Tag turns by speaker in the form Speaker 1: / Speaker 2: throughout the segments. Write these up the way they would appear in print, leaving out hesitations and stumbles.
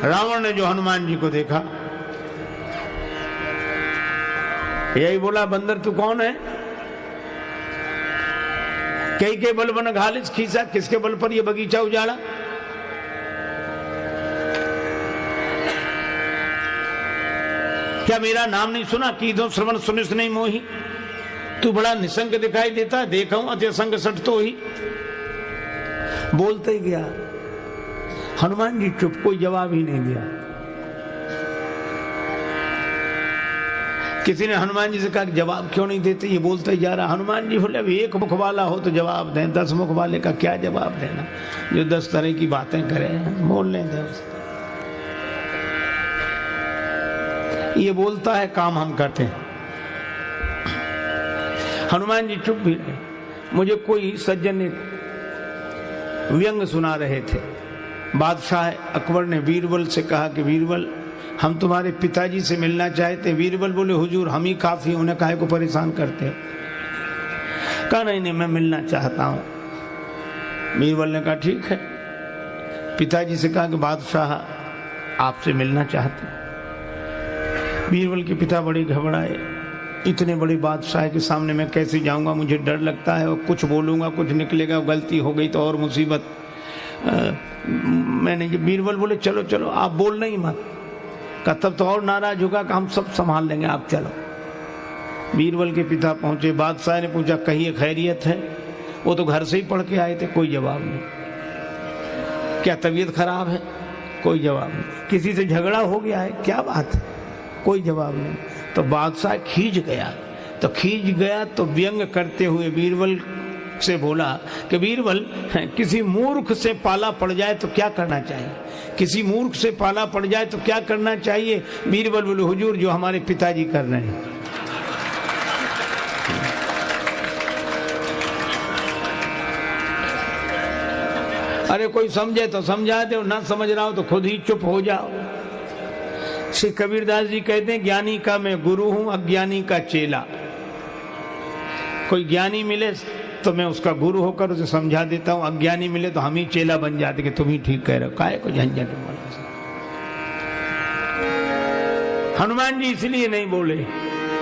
Speaker 1: रावण ने जो हनुमान जी को देखा, यही बोला, बंदर तू कौन है? कई के बल बन घालिस खींचा, किसके बल पर ये बगीचा उजाड़ा? क्या मेरा नाम नहीं सुना? कीधो श्रवण सुनिस नहीं मोही। तू बड़ा निसंग दिखाई देता, देखा हूं अति संग सट तो ही। बोलते ही गया। हनुमान जी चुप, कोई जवाब ही नहीं दिया। किसी ने हनुमान जी से कहा जवाब क्यों नहीं देते? ये बोलते ही जा रहा। हनुमान जी बोले, एक मुख वाला हो तो जवाब दें, 10 मुख वाले का क्या जवाब देना? जो 10 तरह की बातें करे बोलने दें। ये बोलता है, काम हम करते हैं। हनुमान जी चुप भी रहे। मुझे कोई सज्जन ने व्यंग सुना रहे थे। बादशाह अकबर ने बीरबल से कहा कि बीरबल, हम तुम्हारे पिताजी से मिलना चाहते। बीरबल बोले, हुजूर हम ही काफी, उन्हें काहे को परेशान करते हो? कहा नहीं, मैं मिलना चाहता हूं। बीरबल ने कहा ठीक है। पिताजी से कहा कि बादशाह आपसे मिलना चाहते हैं। बीरबल के पिता बड़े घबराए। इतने बड़े बादशाह के सामने मैं कैसे जाऊंगा? मुझे डर लगता है, और कुछ बोलूंगा कुछ निकलेगा, गलती हो गई तो और मुसीबत। मैंने बीरबल बोले, चलो चलो आप बोलना ही मत। का तब तो और नाराज होगा कि हम सब संभाल लेंगे, आप चलो। बीरबल के पिता पहुंचे। बादशाह ने पूछा, कहिए खैरियत है? वो तो घर से ही पढ़ के आए थे। कोई जवाब नहीं। क्या तबीयत खराब है? कोई जवाब नहीं। किसी से झगड़ा हो गया है? क्या बात है? कोई जवाब नहीं। तो बादशाह खींच गया तो व्यंग करते हुए बीरबल से बोला कि बीरबल, किसी मूर्ख से पाला पड़ जाए तो क्या करना चाहिए? किसी मूर्ख से पाला पड़ जाए तो क्या करना चाहिए? बीरबल बोले, हुजूर जो हमारे पिताजी कर रहे हैं। अरे कोई समझे तो समझा दो, ना समझ रहा हो तो खुद ही चुप हो जाओ। श्री कबीरदास जी कहते हैं, ज्ञानी का मैं गुरु हूं, अज्ञानी का चेला। कोई ज्ञानी मिले तो मैं उसका गुरु होकर उसे समझा देता हूं, अज्ञानी मिले तो हम ही चेला बन जाते कि तुम ही ठीक कह रहे हो, काहे को झंझट में। हनुमान जी इसलिए नहीं बोले,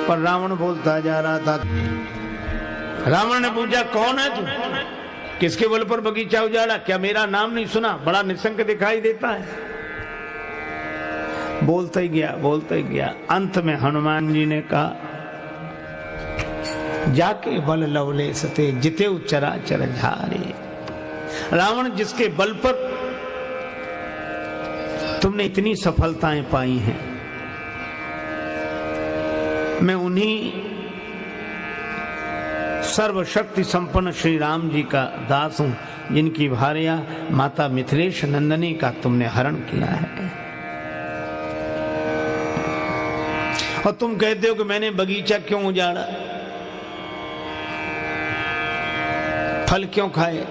Speaker 1: पर रावण बोलता जा रहा था। रावण ने पूछा, कौन है तू? किसके बल पर बगीचा उजाड़ा? क्या मेरा नाम नहीं सुना? बड़ा निसंग दिखाई देता है। बोलते ही गया। अंत में हनुमान जी ने कहा, जाके बल लवले सते जिते चराचर झारे। रावण, जिसके बल पर तुमने इतनी सफलताएं पाई हैं, मैं उन्हीं सर्वशक्ति संपन्न श्री राम जी का दास हूं, जिनकी भार्या माता मिथिलेश नंदनी का तुमने हरण किया है। और तुम कहते हो कि मैंने बगीचा क्यों उजाड़ा? फल क्यों खाए?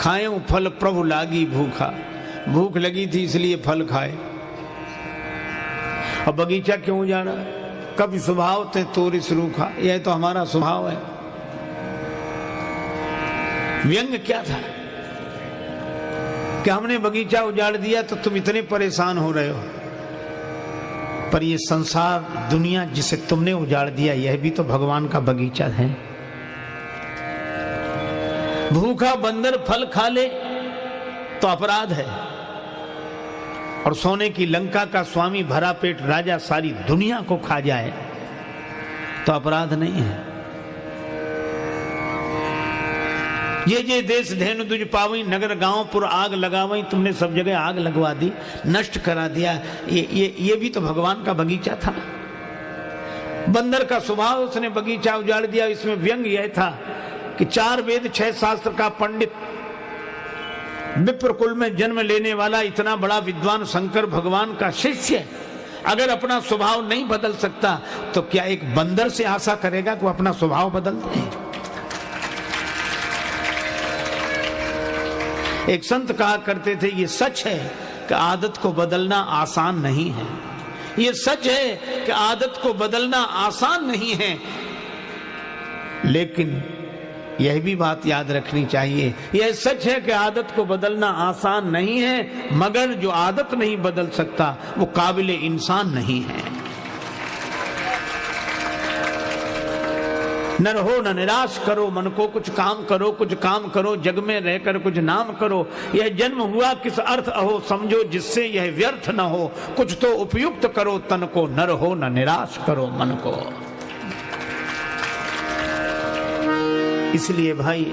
Speaker 1: खाए फल प्रभु लागी भूखा। भूख लगी थी इसलिए फल खाए। और बगीचा क्यों उजाड़ा? कभी स्वभाव थे तोरिस रूखा। यह तो हमारा स्वभाव है। व्यंग क्या था कि हमने बगीचा उजाड़ दिया तो तुम इतने परेशान हो रहे हो। पर ये संसार, दुनिया जिसे तुमने उजाड़ दिया, यह भी तो भगवान का बगीचा है। भूखा बंदर फल खा ले तो अपराध है, और सोने की लंका का स्वामी भरा पेट राजा सारी दुनिया को खा जाए तो अपराध नहीं है। ये देश धेनु तुझ पावई, नगर गांव पुर आग लगावई। तुमने सब जगह आग लगवा दी, नष्ट करा दिया। ये भी तो भगवान का बगीचा था। बंदर का स्वभाव, उसने बगीचा उजाड़ दिया। इसमें व्यंग यह था कि 4 वेद 6 शास्त्र का पंडित, विप्र कुल में जन्म लेने वाला इतना बड़ा विद्वान शंकर भगवान का शिष्य अगर अपना स्वभाव नहीं बदल सकता तो क्या एक बंदर से आशा करेगा कि वो अपना स्वभाव बदल दे? एक संत कहा करते थे, ये सच है कि आदत को बदलना आसान नहीं है। ये सच है कि आदत को बदलना आसान नहीं है, लेकिन यह भी बात याद रखनी चाहिए। यह सच है कि आदत को बदलना आसान नहीं है, मगर जो आदत नहीं बदल सकता वो काबिल इंसान नहीं है। न रहो न निराश करो मन को, कुछ काम करो जग में रहकर कुछ नाम करो। यह जन्म हुआ किस अर्थ अहो, समझो जिससे यह व्यर्थ न हो। कुछ तो उपयुक्त करो तन को, न रहो न निराश करो मन को। इसलिए भाई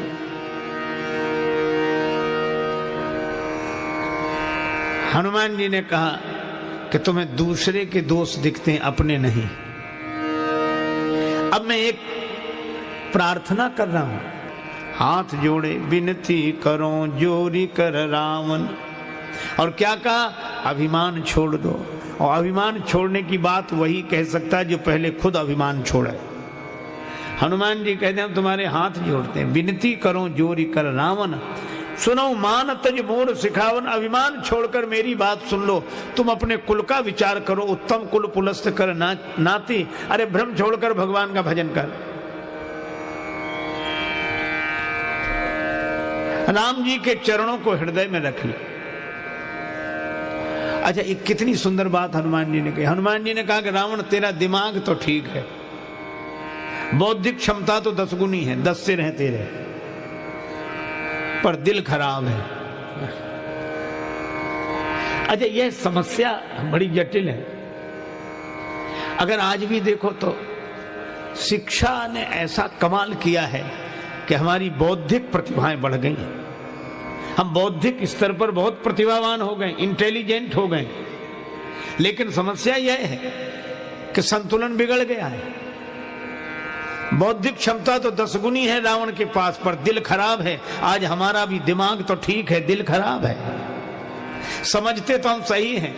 Speaker 1: हनुमान जी ने कहा कि तुम्हें दूसरे के दोष दिखते हैं, अपने नहीं। अब मैं एक प्रार्थना कर रहा हूं, हाथ जोड़े विनती करो जोरी कर रावण। और क्या कहा? अभिमान छोड़ दो। और अभिमान छोड़ने की बात वही कह सकता है जो पहले खुद अभिमान छोड़े। हनुमान जी कहते हैं तुम्हारे हाथ जोड़ते हैं, विनती करो जोरी कर रावण। सुनो मान तज मोर सिखावन, अभिमान छोड़कर मेरी बात सुन लो। तुम अपने कुल का विचार करो, उत्तम कुल पुलस्त कर नाती। अरे भ्रम छोड़कर भगवान का भजन कर। राम जी के चरणों को हृदय में रख ले। अच्छा, एक कितनी सुंदर बात हनुमान जी ने कही। हनुमान जी ने कहा कि रावण तेरा दिमाग तो ठीक है, बौद्धिक क्षमता तो 10 गुनी है, 10 सिर हैं तेरे, पर दिल खराब है। अच्छा, यह समस्या बड़ी जटिल है। अगर आज भी देखो तो शिक्षा ने ऐसा कमाल किया है कि हमारी बौद्धिक प्रतिभाएं बढ़ गई हैं। हम बौद्धिक स्तर पर बहुत प्रतिभावान हो गए, इंटेलिजेंट हो गए, लेकिन समस्या यह है कि संतुलन बिगड़ गया है। बौद्धिक क्षमता तो 10 गुनी है रावण के पास, पर दिल खराब है। आज हमारा भी दिमाग तो ठीक है, दिल खराब है। समझते तो हम सही हैं।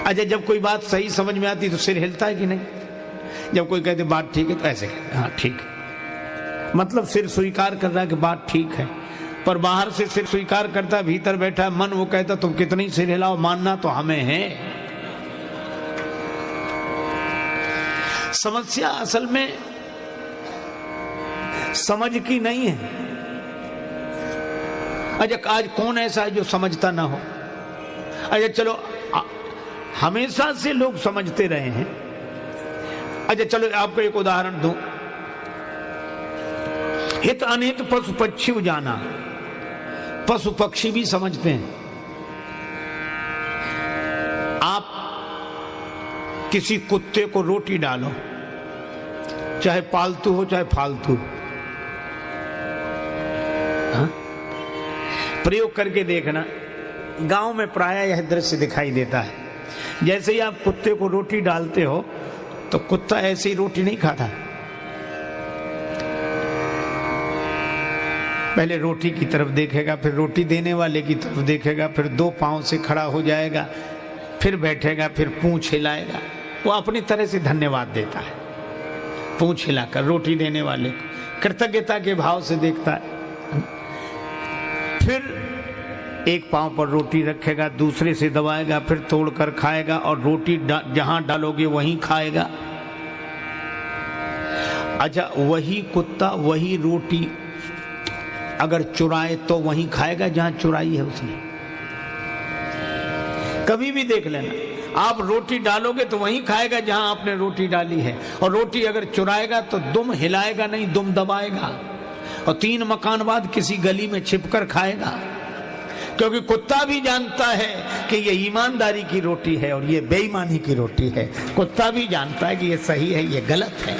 Speaker 1: अच्छा, जब कोई बात सही समझ में आती तो सिर हिलता है कि नहीं? जब कोई कहते बात ठीक है तो ऐसे कहते हाँ ठीक है, मतलब सिर स्वीकार कर रहा है कि बात ठीक है। पर बाहर से सिर स्वीकार करता, भीतर बैठा मन वो कहता तुम कितनी सिर हिलाओ, मानना तो हमें है। समस्या असल में समझ की नहीं है। अच्छा, आज कौन ऐसा है जो समझता ना हो? अच्छा चलो, हमेशा से लोग समझते रहे हैं। अच्छा चलो, आपको एक उदाहरण दूं। हित अनित पशु पक्षी जाना, पशु पक्षी भी समझते हैं। आप किसी कुत्ते को रोटी डालो, चाहे पालतू हो चाहे फालतू, हाँ? प्रयोग करके देखना। गांव में प्रायः यह दृश्य दिखाई देता है। जैसे ही आप कुत्ते को रोटी डालते हो तो कुत्ता ऐसे ही रोटी नहीं खाता, पहले रोटी की तरफ देखेगा, फिर रोटी देने वाले की तरफ देखेगा, फिर 2 पांव से खड़ा हो जाएगा, फिर बैठेगा, फिर पूंछ हिलाएगा। वो अपनी तरह से धन्यवाद देता है, पूंछ हिलाकर रोटी देने वाले को कृतज्ञता के भाव से देखता है। फिर एक पांव पर रोटी रखेगा, दूसरे से दबाएगा, फिर तोड़कर खाएगा, और रोटी जहां डालोगे वहीं खाएगा। अच्छा, वही कुत्ता वही रोटी अगर चुराए तो वहीं खाएगा जहां चुराई है उसने। कभी भी देख लेना, आप रोटी डालोगे तो वहीं खाएगा जहां आपने रोटी डाली है, और रोटी अगर चुराएगा तो दुम हिलाएगा नहीं, दुम दबाएगा, और 3 मकान बाद किसी गली में छिपकर खाएगा। क्योंकि कुत्ता भी जानता है कि ये ईमानदारी की रोटी है और ये बेईमानी की रोटी है। कुत्ता भी जानता है कि ये सही है ये गलत है।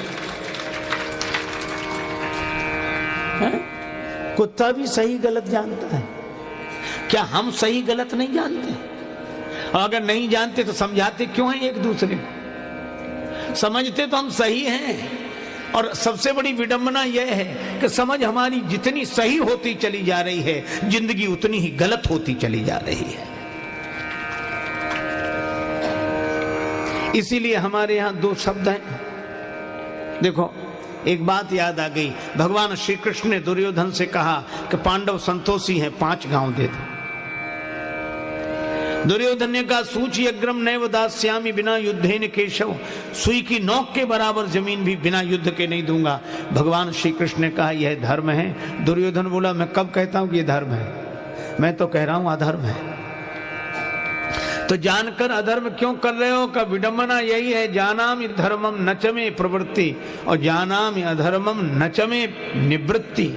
Speaker 1: कुत्ता भी सही गलत जानता है। क्या हम सही गलत नहीं जानते? और अगर नहीं जानते तो समझाते क्यों हैं एक दूसरे को? समझते तो हम सही हैं, और सबसे बड़ी विडंबना यह है कि समझ हमारी जितनी सही होती चली जा रही है, जिंदगी उतनी ही गलत होती चली जा रही है। इसीलिए हमारे यहां 2 शब्द हैं। देखो, एक बात याद आ गई। भगवान श्री कृष्ण ने दुर्योधन से कहा कि पांडव संतोषी हैं, 5 गांव दे दो। दुर्योधन ने कहा सूची अग्रम नैव दास्यामि बिना युद्धेन केशव, सुई की नोक के बराबर जमीन भी बिना युद्ध के नहीं दूंगा। भगवान श्री कृष्ण ने कहा यह धर्म है। दुर्योधन बोला मैं कब कहता हूं कि यह धर्म है, मैं तो कह रहा हूं अधर्म है। तो जानकर अधर्म क्यों कर रहे हो? का विडंबना यही है, जानामि धर्मम नचमे प्रवृत्ति और जानामि अधर्मम नचमे निवृत्ति।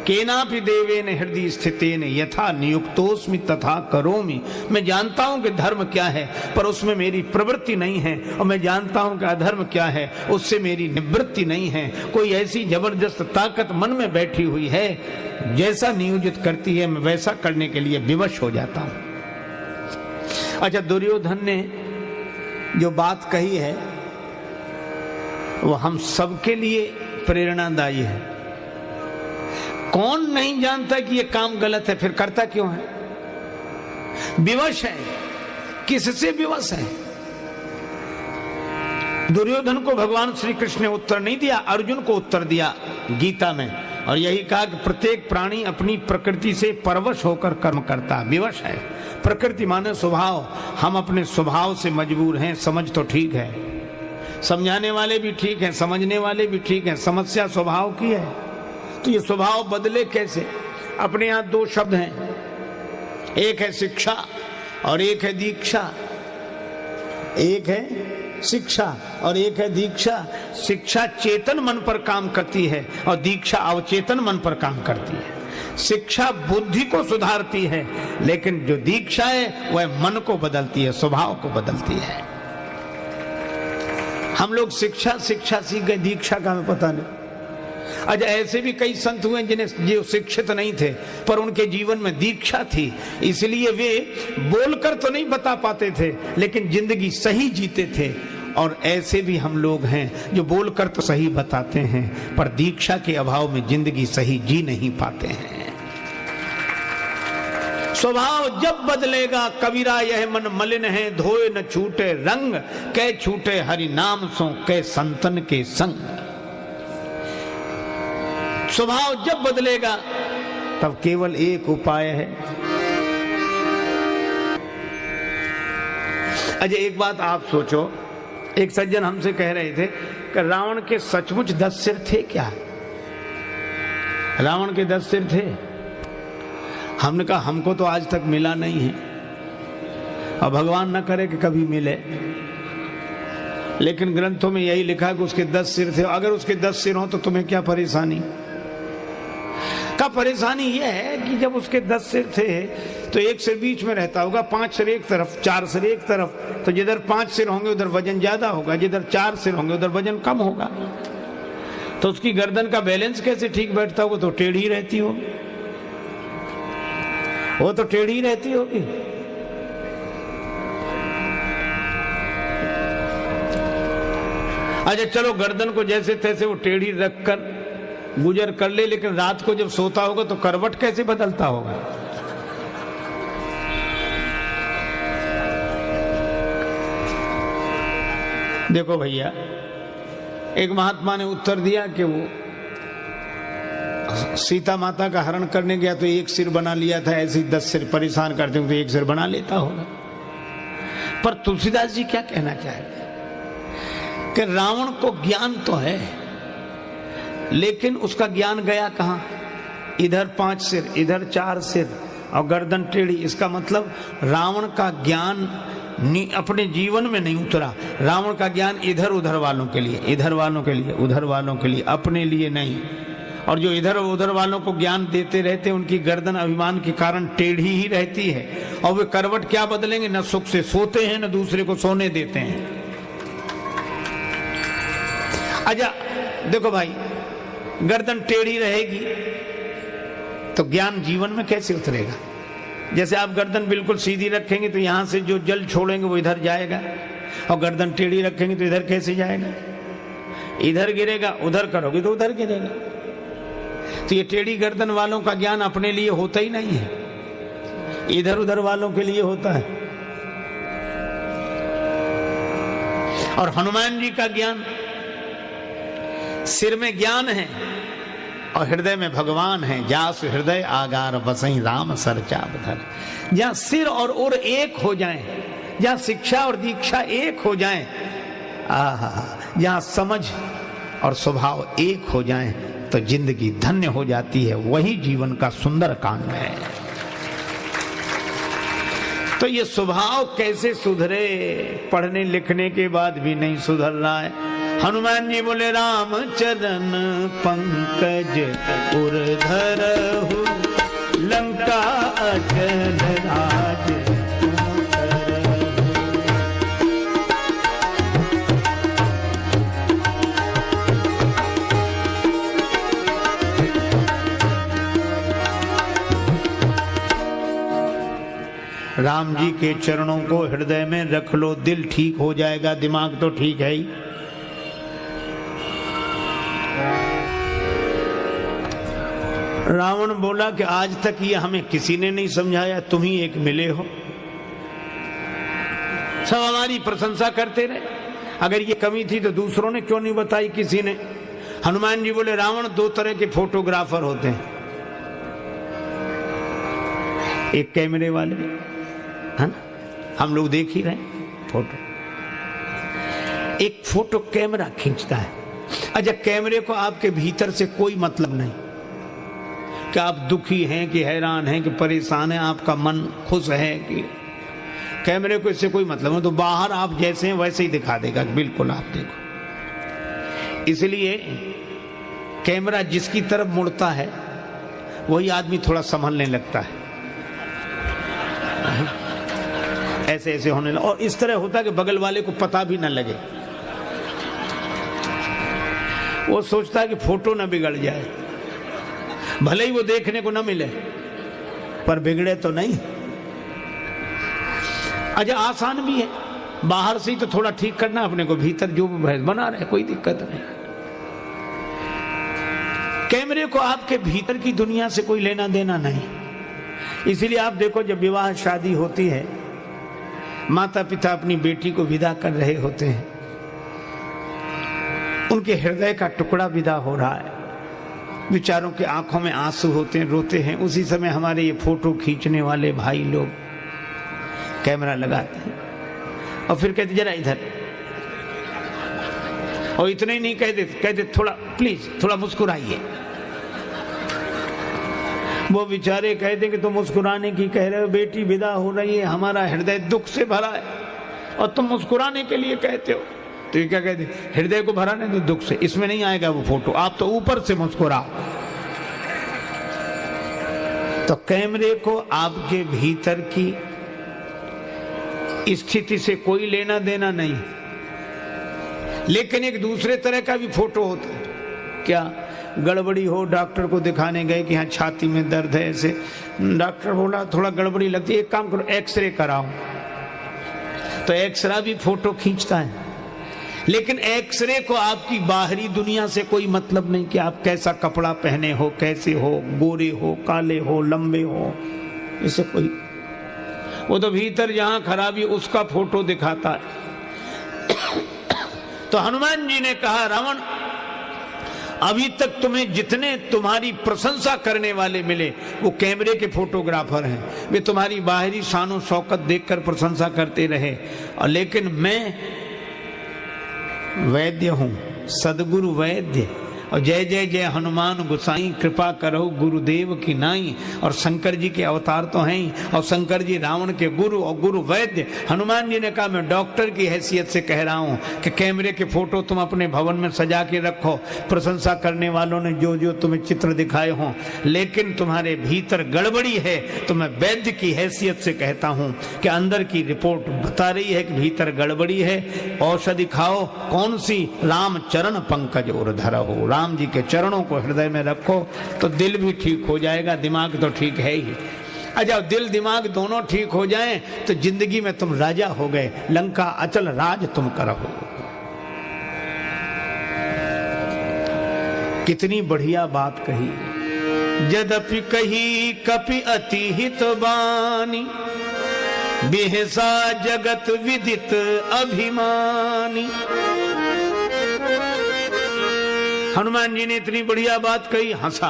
Speaker 1: केनापि देवेन हृदय स्थितेन यथा नियुक्तोस्मि तथा करोमि। मैं जानता हूं कि धर्म क्या है पर उसमें मेरी प्रवृत्ति नहीं है, और मैं जानता हूं कि अधर्म क्या है उससे मेरी निवृत्ति नहीं है। कोई ऐसी जबरदस्त ताकत मन में बैठी हुई है, जैसा नियोजित करती है मैं वैसा करने के लिए विवश हो जाता हूं। अच्छा, दुर्योधन ने जो बात कही है वो हम सबके लिए प्रेरणादायी है। कौन नहीं जानता कि ये काम गलत है, फिर करता क्यों है? विवश है, किससे विवश है? दुर्योधन को भगवान श्री कृष्ण ने उत्तर नहीं दिया, अर्जुन को उत्तर दिया गीता में, और यही कहा कि प्रत्येक प्राणी अपनी प्रकृति से परवश होकर कर्म करता, विवश है। प्रकृति माने स्वभाव, हम अपने स्वभाव से मजबूर हैं। समझ तो ठीक है, समझाने वाले भी ठीक हैं, समझने वाले भी ठीक हैं, समस्या स्वभाव की है। तो ये स्वभाव बदले कैसे? अपने यहां दो शब्द हैं, एक है शिक्षा और एक है दीक्षा। एक है शिक्षा और एक है दीक्षा। शिक्षा चेतन मन पर काम करती है और दीक्षा अवचेतन मन पर काम करती है। शिक्षा बुद्धि को सुधारती है, लेकिन जो दीक्षा है वह मन को बदलती है, स्वभाव को बदलती है। हम लोग शिक्षा सीख गए, दीक्षा का हमें पता नहीं। अच्छा, ऐसे भी कई संत हुए जिन्हें जो शिक्षित नहीं थे पर उनके जीवन में दीक्षा थी, इसलिए वे बोलकर तो नहीं बता पाते थे लेकिन जिंदगी सही जीते थे। और ऐसे भी हम लोग हैं जो बोलकर तो सही बताते हैं पर दीक्षा के अभाव में जिंदगी सही जी नहीं पाते हैं। स्वभाव जब बदलेगा कबीरा यह मन मलिन है, धोए न छूटे रंग, कै छूटे हरि नाम सो कै संतन के संग। स्वभाव जब बदलेगा तब केवल एक उपाय है। अच्छा, एक बात आप सोचो, एक सज्जन हमसे कह रहे थे कि रावण के सचमुच 10 सिर थे क्या? रावण के 10 सिर थे? हमने कहा हमको तो आज तक मिला नहीं है और भगवान न करे कि कभी मिले, लेकिन ग्रंथों में यही लिखा है कि उसके 10 सिर थे। अगर उसके 10 सिर हो तो तुम्हें क्या परेशानी? का परेशानी यह है कि जब उसके 10 सिर थे तो एक सिर बीच में रहता होगा, 5 सिर एक तरफ, 4 सिर एक तरफ, तो जिधर 5 सिर होंगे उधर वजन ज्यादा होगा, जिधर 4 सिर होंगे उधर वजन कम होगा। तो उसकी गर्दन का बैलेंस कैसे ठीक बैठता होगा? तो टेढ़ी रहती होगी, वो तो टेढ़ी रहती होगी। अच्छा चलो, गर्दन को जैसे तैसे वो टेढ़ी रखकर गुजर कर ले, लेकिन रात को जब सोता होगा तो करवट कैसे बदलता होगा? देखो भैया, एक महात्मा ने उत्तर दिया कि वो सीता माता का हरण करने गया तो एक सिर बना लिया था, ऐसे ही 10 सिर परेशान करते हो तो एक सिर बना लेता होगा। पर तुलसीदास जी क्या कहना चाहते हैं कि रावण को ज्ञान तो है लेकिन उसका ज्ञान गया कहां? इधर 5 सिर, इधर 4 सिर और गर्दन टेढ़ी। इसका मतलब रावण का ज्ञान अपने जीवन में नहीं उतरा। रावण का ज्ञान इधर उधर वालों के लिए, इधर वालों के लिए, उधर वालों के लिए, अपने लिए नहीं। और जो इधर उधर वालों को ज्ञान देते रहते उनकी गर्दन अभिमान के कारण टेढ़ी ही रहती है और वे करवट क्या बदलेंगे? न सुख से सोते हैं न दूसरे को सोने देते हैं। अच्छा देखो भाई, गर्दन टेढ़ी रहेगी तो ज्ञान जीवन में कैसे उतरेगा? जैसे आप गर्दन बिल्कुल सीधी रखेंगे तो यहां से जो जल छोड़ेंगे वो इधर जाएगा, और गर्दन टेढ़ी रखेंगे तो इधर कैसे जाएगा? इधर गिरेगा, उधर करोगे तो उधर गिरेगा। तो ये टेढ़ी गर्दन वालों का ज्ञान अपने लिए होता ही नहीं है, इधर उधर वालों के लिए होता है। और हनुमान जी का ज्ञान, सिर में ज्ञान है और हृदय में भगवान है। जास हृदय आगार बसई राम सरचाप धर। जहाँ सिर और उर एक हो जाएं, जहाँ शिक्षा और दीक्षा एक हो जाएं, जहाँ समझ और स्वभाव एक हो जाएं, तो जिंदगी धन्य हो जाती है। वही जीवन का सुंदर कांड है। तो ये स्वभाव कैसे सुधरे? पढ़ने लिखने के बाद भी नहीं सुधर रहा है। हनुमान जी बोले राम चरण पंकज उर्धरहु, लंका अचल राज तुम करहु। राम जी के चरणों को हृदय में रख लो, दिल ठीक हो जाएगा, दिमाग तो ठीक है ही। रावण बोला कि आज तक ये हमें किसी ने नहीं समझाया, तुम ही एक मिले हो। सब हमारी प्रशंसा करते रहे, अगर ये कमी थी तो दूसरों ने क्यों नहीं बताई किसी ने? हनुमान जी बोले रावण दो तरह के फोटोग्राफर होते हैं, एक कैमरे वाले, है ना, हम लोग देख ही रहे फोटो, एक फोटो कैमरा खींचता है। अच्छा, कैमरे को आपके भीतर से कोई मतलब नहीं कि आप दुखी हैं कि हैरान हैं कि परेशान हैं, आपका मन खुश है कि, कैमरे को इससे कोई मतलब नहीं। तो बाहर आप जैसे हैं वैसे ही दिखा देगा, बिल्कुल आप देखो। इसलिए कैमरा जिसकी तरफ मुड़ता है वही आदमी थोड़ा संभलने लगता है, ऐसे ऐसे होने लगा। और इस तरह होता है कि बगल वाले को पता भी ना लगे, वो सोचता है कि फोटो ना बिगड़ जाए, भले ही वो देखने को ना मिले पर बिगड़े तो नहीं। अच्छा, आसान भी है, बाहर से ही तो थोड़ा ठीक करना अपने को, भीतर जो बना रहे कोई दिक्कत नहीं। कैमरे को आपके भीतर की दुनिया से कोई लेना देना नहीं। इसीलिए आप देखो, जब विवाह शादी होती है, माता पिता अपनी बेटी को विदा कर रहे होते हैं, उनके हृदय का टुकड़ा विदा हो रहा है, बेचारों के आंखों में आंसू होते हैं, रोते हैं। उसी समय हमारे ये फोटो खींचने वाले भाई लोग कैमरा लगाते हैं और फिर कहते जरा इधर, और इतना ही नहीं कहते थोड़ा प्लीज थोड़ा मुस्कुराइए। वो बेचारे कहते कि तुम मुस्कुराने की कह रहे हो, बेटी विदा हो रही है, हमारा हृदय दुख से भरा है और तुम मुस्कुराने के लिए कहते हो। तो ये क्या कहते, हृदय को भरा नहीं तो दुख से, इसमें नहीं आएगा वो फोटो, आप तो ऊपर से मुस्कुराओ। तो कैमरे को आपके भीतर की स्थिति से कोई लेना देना नहीं, लेकिन एक दूसरे तरह का भी फोटो होता है। क्या गड़बड़ी हो, डॉक्टर को दिखाने गए कि हाँ छाती में दर्द है, ऐसे डॉक्टर बोला थोड़ा गड़बड़ी लगती है, एक काम करो एक्सरे कराओ। तो एक्सरे भी फोटो खींचता है, लेकिन एक्सरे को आपकी बाहरी दुनिया से कोई मतलब नहीं कि आप कैसा कपड़ा पहने हो, कैसे हो, गोरे हो, काले हो, लंबे हो, इससे कोई, वो तो भीतर जहां खराबी उसका फोटो दिखाता है। तो हनुमान जी ने कहा रावण, अभी तक तुम्हें जितने तुम्हारी प्रशंसा करने वाले मिले वो कैमरे के फोटोग्राफर हैं, वे तुम्हारी बाहरी शान शौकत देखकर प्रशंसा करते रहे, और लेकिन मैं वैद्य हूं, सदगुरु वैद्य, और जय जय जय हनुमान गोसाई, कृपा करो गुरुदेव की नाई। और शंकर जी के अवतार तो हैं ही, और शंकर जी रावण के गुरु और गुरु वैद्य। हनुमान जी ने कहा मैं डॉक्टर की हैसियत से कह रहा हूं कि कैमरे के फोटो तुम अपने भवन में सजा के रखो, प्रशंसा करने वालों ने जो जो तुम्हें चित्र दिखाए हों, लेकिन तुम्हारे भीतर गड़बड़ी है। तो मैं वैद्य की हैसियत से कहता हूं कि अंदर की रिपोर्ट बता रही है कि भीतर गड़बड़ी है। औषधि खाओ, कौन सी? राम चरण पंकज उर्धरहु, राम जी के चरणों को हृदय में रखो तो दिल भी ठीक हो जाएगा, दिमाग तो ठीक है ही। अच्छा, दिल दिमाग दोनों ठीक हो जाएं तो जिंदगी में तुम राजा हो गए, लंका अचल राज तुम करहो। कितनी बढ़िया बात कही। यद्यपि कही कपि अति हित बानी, बिहसा जगत विदित अभिमानी। हनुमान जी ने इतनी बढ़िया बात कही, हंसा।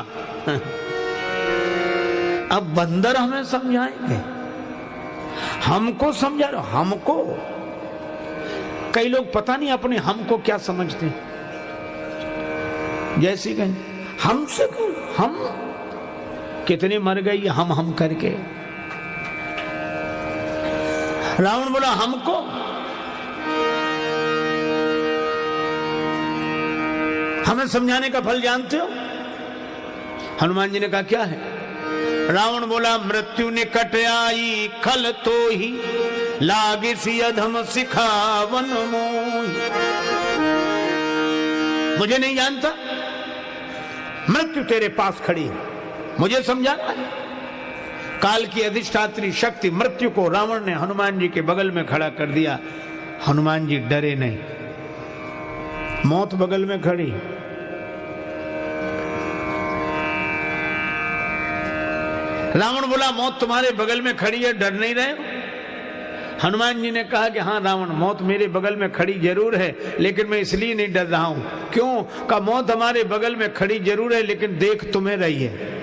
Speaker 1: अब बंदर हमें समझाएंगे, हमको समझा रहे, हमको। कई लोग पता नहीं अपने हमको क्या समझते हैं। जैसे कहें हमसे क्यों, हम कितने मर गए हम करके। रावण बोला हमको, हमें समझाने का फल जानते हो? हनुमान जी ने कहा क्या है? रावण बोला मृत्यु निकट आई खल तो ही लागे सी अधम सिखावन मोहि। मुझे नहीं जानता, मृत्यु तेरे पास खड़ी है, मुझे समझाना है। काल की अधिष्ठात्री शक्ति मृत्यु को रावण ने हनुमान जी के बगल में खड़ा कर दिया। हनुमान जी डरे नहीं, मौत बगल में खड़ी। रावण बोला मौत तुम्हारे बगल में खड़ी है, डर नहीं रहे? हनुमान जी ने कहा कि हाँ रावण, मौत मेरे बगल में खड़ी जरूर है, लेकिन मैं इसलिए नहीं डर रहा हूं। क्यों? का मौत हमारे बगल में खड़ी जरूर है, लेकिन देख तुम्हें रही है।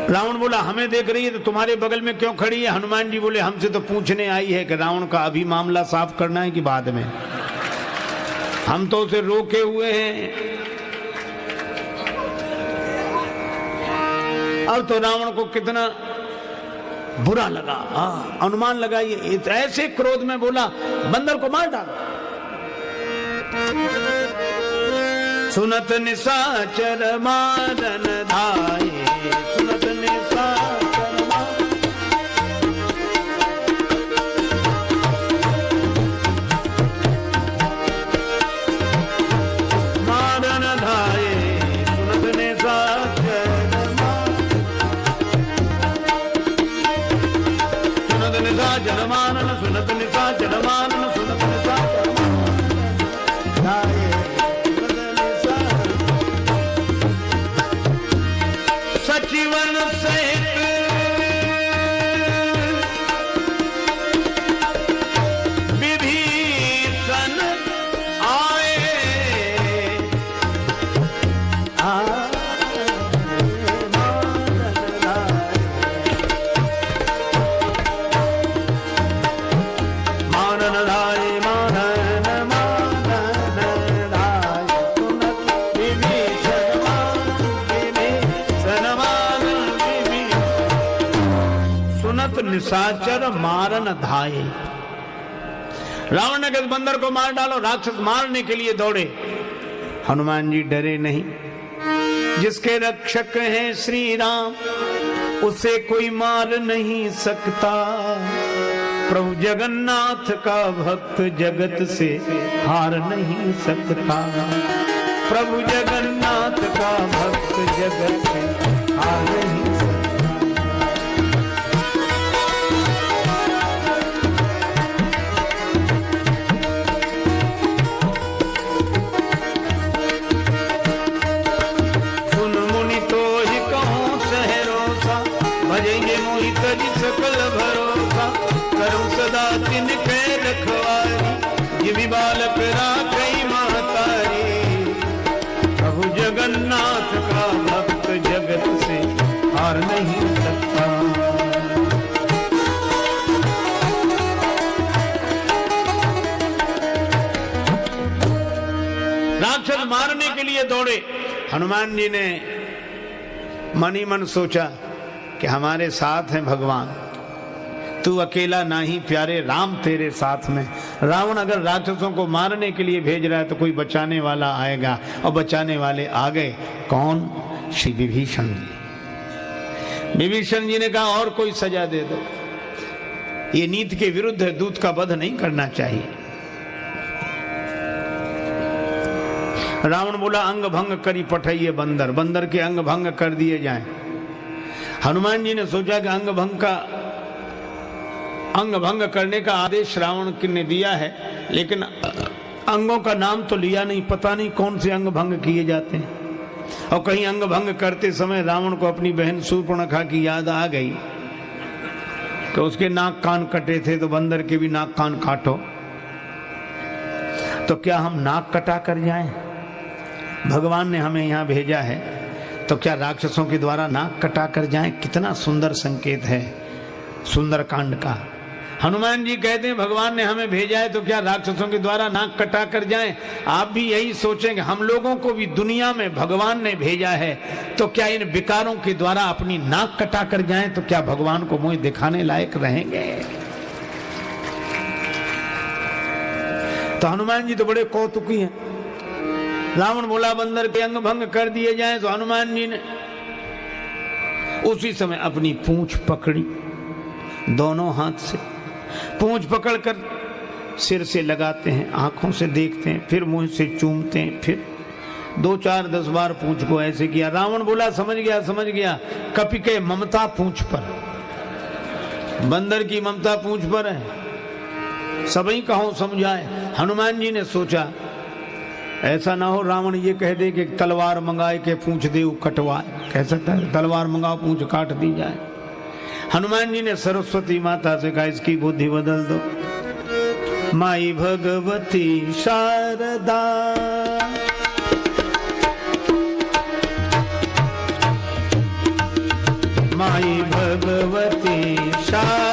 Speaker 1: रावण बोला हमें देख रही है तो तुम्हारे बगल में क्यों खड़ी है? हनुमान जी बोले हमसे तो पूछने आई है कि रावण का अभी मामला साफ करना है कि बाद में। हम तो उसे रोके हुए हैं। अब तो रावण को कितना बुरा लगा, अनुमान लगा, ये ऐसे क्रोध में बोला बंदर को मार डालो। सुनत निशाचर मारन धाये, सुनत निशाचर मारन धाये, सुनत निशाचर जनमानन, सुनत निशाचर मानन, सुनत निशाचर धाये, सचिवन सहित विभीषण आए, निशाचर मारन धाये। रावण ने कहा बंदर को मार डालो, राक्षस मारने के लिए दौड़े। हनुमान जी डरे नहीं। जिसके रक्षक हैं श्री राम, उसे कोई मार नहीं सकता। प्रभु जगन्नाथ का भक्त जगत से हार नहीं सकता। प्रभु जगन्नाथ का भक्त जगत से हार नहीं सकता। सकल भरोसा करूं सदा तिनके रखवारी। ये भी बालक राखई महतारी। प्रभु जगन्नाथ का भक्त जगत से हार नहीं सकता। राक्षस मारने के लिए दौड़े। हनुमान जी ने मन ही मन सोचा कि हमारे साथ हैं भगवान, तू अकेला नहीं प्यारे, राम तेरे साथ में। रावण अगर राक्षसों को मारने के लिए भेज रहा है तो कोई बचाने वाला आएगा, और बचाने वाले आ गए। कौन? श्री विभीषण जी। विभीषण जी ने कहा और कोई सजा दे दो, ये नीति के विरुद्ध है, दूत का वध नहीं करना चाहिए। रावण बोला अंग भंग करी पठाइए बंदर, बंदर के अंग भंग कर दिए जाएं। हनुमान जी ने सोचा कि अंग भंग करने का आदेश रावण ने दिया है, लेकिन अंगों का नाम तो लिया नहीं, पता नहीं कौन से अंग भंग किए जाते हैं। और कहीं अंग भंग करते समय रावण को अपनी बहन शूर्पणखा की याद आ गई कि उसके नाक कान कटे थे, तो बंदर के भी नाक कान काटो। तो क्या हम नाक कटा कर जाएं? भगवान ने हमें यहाँ भेजा है तो क्या राक्षसों के द्वारा नाक कटा कर जाएं? कितना सुंदर संकेत है सुंदर कांड का। हनुमान जी कहते हैं भगवान ने हमें भेजा है तो क्या राक्षसों के द्वारा नाक कटा कर जाएं? आप भी यही सोचेंगे, हम लोगों को भी दुनिया में भगवान ने भेजा है तो क्या इन विकारों के द्वारा अपनी नाक कटा कर जाएं? तो क्या भगवान को मुंह दिखाने लायक रहेंगे? तो हनुमान जी तो बड़े कौतुकी हैं। रावण बोला बंदर के अंग भंग कर दिए जाएं, तो हनुमान जी ने उसी समय अपनी पूंछ पकड़ी, दोनों हाथ से पूंछ पकड़कर सिर से लगाते हैं, आंखों से देखते हैं, फिर मुंह से चूमते हैं, फिर 2 4 10 बार पूंछ को ऐसे किया। रावण बोला समझ गया समझ गया, कपि के ममता पूंछ पर, बंदर की ममता पूंछ पर है, सबई कहो समझाए। हनुमान जी ने सोचा ऐसा ना हो रावण ये कह दे कि तलवार मंगाए के पूंछ दे कटवाए, कह सकता है तलवार मंगाओ पूंछ काट दी जाए। हनुमान जी ने सरस्वती माता से कहा इसकी बुद्धि बदल दो। माई भगवती शारदा माई भगवती शारदा